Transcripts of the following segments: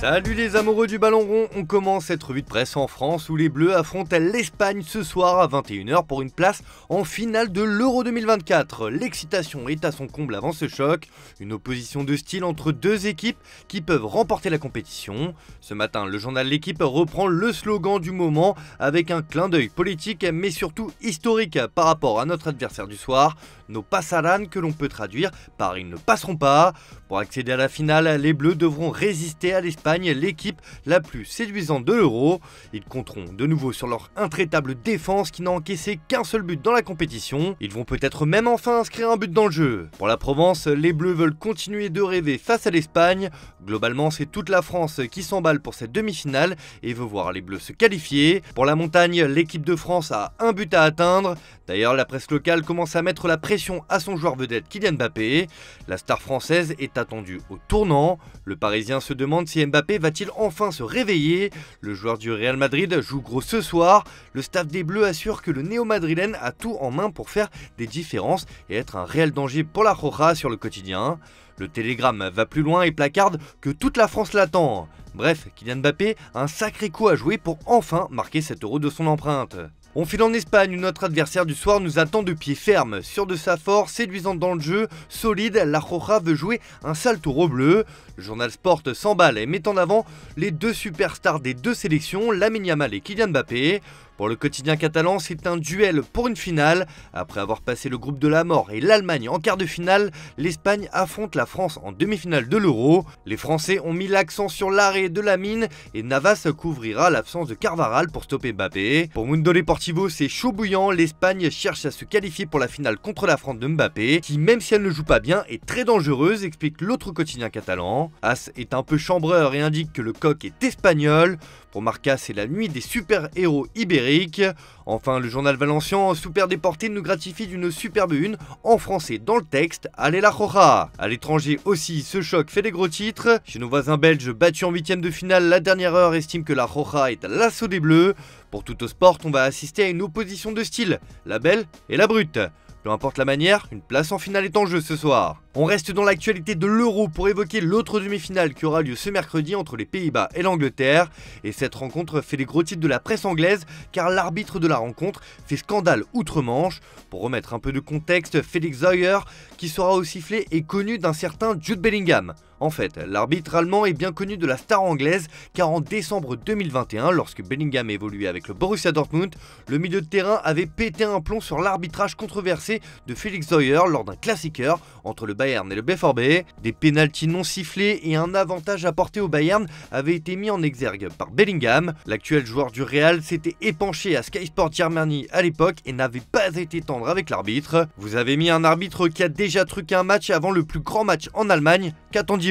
Salut les amoureux du ballon rond, on commence cette revue de presse en France où les Bleus affrontent l'Espagne ce soir à 21 h pour une place en finale de l'Euro 2024. L'excitation est à son comble avant ce choc, une opposition de style entre deux équipes qui peuvent remporter la compétition. Ce matin, le journal L'Équipe reprend le slogan du moment avec un clin d'œil politique mais surtout historique par rapport à notre adversaire du soir, nos pasarán, que l'on peut traduire par ils ne passeront pas. Pour accéder à la finale, les Bleus devront résister à l'Espagne, l'équipe la plus séduisante de l'Euro. Ils compteront de nouveau sur leur intraitable défense qui n'a encaissé qu'un seul but dans la compétition. Ils vont peut-être même enfin inscrire un but dans le jeu. Pour la Provence, les Bleus veulent continuer de rêver face à l'Espagne. Globalement, c'est toute la France qui s'emballe pour cette demi-finale et veut voir les Bleus se qualifier. Pour la montagne, l'équipe de France a un but à atteindre. D'ailleurs, la presse locale commence à mettre la pression à son joueur vedette Kylian Mbappé. La star française est attendue au tournant. Le Parisien se demande si Mbappé va-t-il enfin se réveiller. Le joueur du Real Madrid joue gros ce soir. Le staff des Bleus assure que le néo-madrilène a tout en main pour faire des différences et être un réel danger pour la Roja sur le quotidien. Le Télégramme va plus loin et placarde que toute la France l'attend. Bref, Kylian Mbappé a un sacré coup à jouer pour enfin marquer cet Euro de son empreinte. On file en Espagne où notre adversaire du soir nous attend de pied ferme. Sûr de sa force, séduisante dans le jeu, solide, la Roja veut jouer un sale tour au bleu. Le journal Sport s'emballe et met en avant les deux superstars des deux sélections, Lamine Yamal et Kylian Mbappé. Pour le quotidien catalan, c'est un duel pour une finale. Après avoir passé le groupe de la mort et l'Allemagne en quart de finale, l'Espagne affronte la France en demi-finale de l'Euro. Les Français ont mis l'accent sur l'arrêt de Lamine et Navas couvrira l'absence de Carvajal pour stopper Mbappé. Pour Mundo Deportivo, c'est chaud bouillant. L'Espagne cherche à se qualifier pour la finale contre la France de Mbappé, qui même si elle ne joue pas bien est très dangereuse, explique l'autre quotidien catalan. As est un peu chambreur et indique que le coq est espagnol. Pour Marca, c'est la nuit des super-héros ibériques. Enfin, le journal valencien Super Déporté nous gratifie d'une superbe une en français dans le texte. Allez la Roja. À l'étranger aussi, ce choc fait des gros titres. Chez nos voisins belges, battus en 8e de finale, la dernière heure estime que la Roja est à l'assaut des Bleus. Pour tout au sport, on va assister à une opposition de style, la belle et la brute. Peu importe la manière, une place en finale est en jeu ce soir. On reste dans l'actualité de l'Euro pour évoquer l'autre demi-finale qui aura lieu ce mercredi entre les Pays-Bas et l'Angleterre. Et cette rencontre fait les gros titres de la presse anglaise car l'arbitre de la rencontre fait scandale outre-Manche. Pour remettre un peu de contexte, Felix Zauer, qui sera au sifflet, est connu d'un certain Jude Bellingham. En fait, l'arbitre allemand est bien connu de la star anglaise car en décembre 2021, lorsque Bellingham évoluait avec le Borussia Dortmund, le milieu de terrain avait pété un plomb sur l'arbitrage controversé de Felix Zauer lors d'un classiqueur entre le Bayern et le BVB. Des pénaltys non sifflés et un avantage apporté au Bayern avaient été mis en exergue par Bellingham. L'actuel joueur du Real s'était épanché à Sky Sport Germany à l'époque et n'avait pas été tendre avec l'arbitre. Vous avez mis un arbitre qui a déjà truqué un match avant le plus grand match en Allemagne, qu'attendiez-vous ?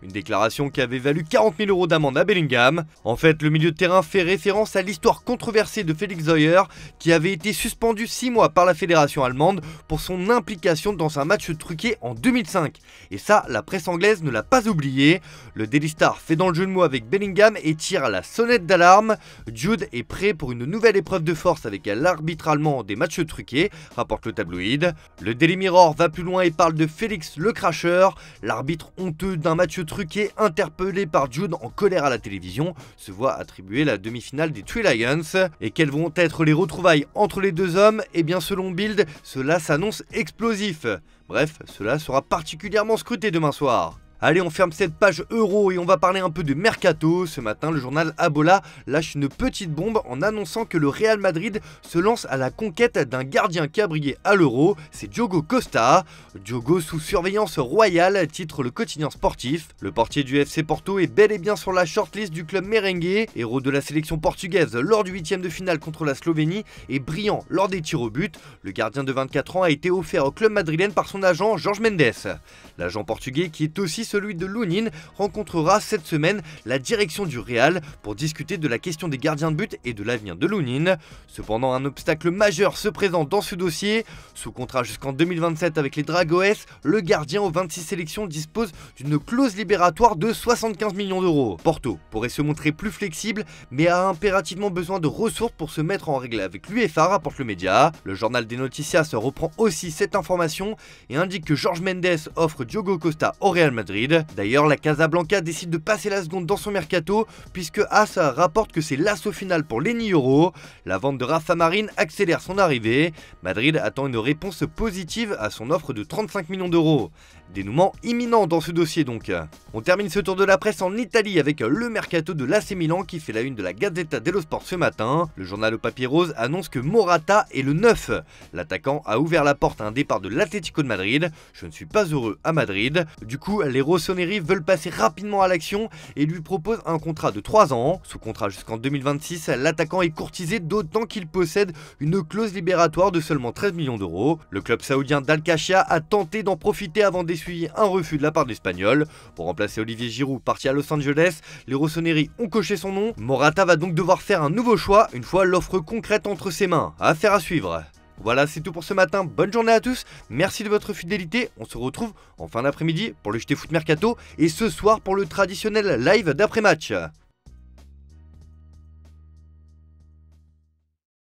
Une déclaration qui avait valu 40 000 € d'amende à Bellingham. En fait, le milieu de terrain fait référence à l'histoire controversée de Felix Zauer qui avait été suspendu 6 mois par la fédération allemande pour son implication dans un match truqué en 2005. Et ça, la presse anglaise ne l'a pas oublié. Le Daily Star fait dans le jeu de mots avec Bellingham et tire à la sonnette d'alarme. Jude est prêt pour une nouvelle épreuve de force avec l'arbitre allemand des matchs truqués, rapporte le tabloïd. Le Daily Mirror va plus loin et parle de Félix le cracheur, l'arbitre honteux d'un match truqué, interpellé par Jude en colère à la télévision, se voit attribuer la demi-finale des Three Lions. Et quelles vont être les retrouvailles entre les deux hommes? Eh bien selon Bild, cela s'annonce explosif. Bref, cela sera particulièrement scruté demain soir. Allez, on ferme cette page euro et on va parler un peu de mercato. Ce matin, le journal Abola lâche une petite bombe en annonçant que le Real Madrid se lance à la conquête d'un gardien qui a brillé à l'Euro, c'est Diogo Costa. Diogo sous surveillance royale, titre le quotidien sportif. Le portier du FC Porto est bel et bien sur la shortlist du club merengue, héros de la sélection portugaise lors du 8e de finale contre la Slovénie et brillant lors des tirs au but. Le gardien de 24 ans a été offert au club madrilène par son agent Jorge Mendes. L'agent portugais, qui est aussi celui de Lunin, rencontrera cette semaine la direction du Real pour discuter de la question des gardiens de but et de l'avenir de Lunin. Cependant, un obstacle majeur se présente dans ce dossier. Sous contrat jusqu'en 2027 avec les Dragões, le gardien aux 26 sélections dispose d'une clause libératoire de 75 millions d'euros. Porto pourrait se montrer plus flexible, mais a impérativement besoin de ressources pour se mettre en règle avec l'UEFA, rapporte le média. Le journal des Noticias reprend aussi cette information et indique que Jorge Mendes offre Diogo Costa au Real Madrid. Madrid. D'ailleurs, la Casablanca décide de passer la seconde dans son mercato, puisque AS rapporte que c'est l'assaut final pour Lenny Yoro. La vente de Rafa Marín accélère son arrivée. Madrid attend une réponse positive à son offre de 35 millions d'euros. Dénouement imminent dans ce dossier donc. On termine ce tour de la presse en Italie avec le mercato de l'AC Milan qui fait la une de la Gazzetta dello Sport ce matin. Le journal au papier rose annonce que Morata est le 9. L'attaquant a ouvert la porte à un départ de l'Atlético de Madrid. Je ne suis pas heureux à Madrid. Du coup, les rossoneri veulent passer rapidement à l'action et lui proposent un contrat de 3 ans. Sous contrat jusqu'en 2026, l'attaquant est courtisé d'autant qu'il possède une clause libératoire de seulement 13 millions d'euros. Le club saoudien d'Al-Khashia a tenté d'en profiter avant d'essuyer un refus de la part de l'Espagnol. Pour remplacer Olivier Giroud parti à Los Angeles, les rossoneri ont coché son nom. Morata va donc devoir faire un nouveau choix une fois l'offre concrète entre ses mains. Affaire à suivre. Voilà, c'est tout pour ce matin. Bonne journée à tous. Merci de votre fidélité. On se retrouve en fin d'après-midi pour le JT Foot Mercato et ce soir pour le traditionnel live d'après-match.